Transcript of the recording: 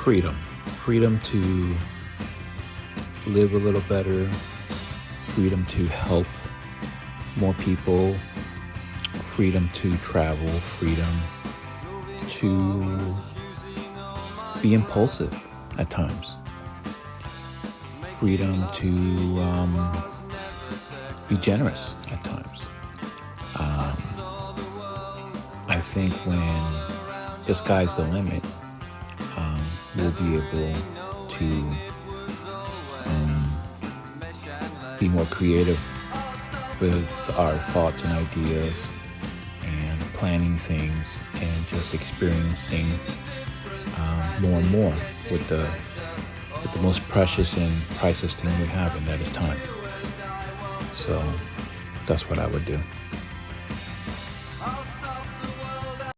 freedom. Freedom to live a little better, freedom to help more people, freedom to travel, freedom to be impulsive at times, freedom to be generous at times. I think when the sky's the limit, we'll be able to be more creative with our thoughts and ideas and planning things and just experiencing more and more with the most precious and priceless thing we have, and that is time. So that's what I would do.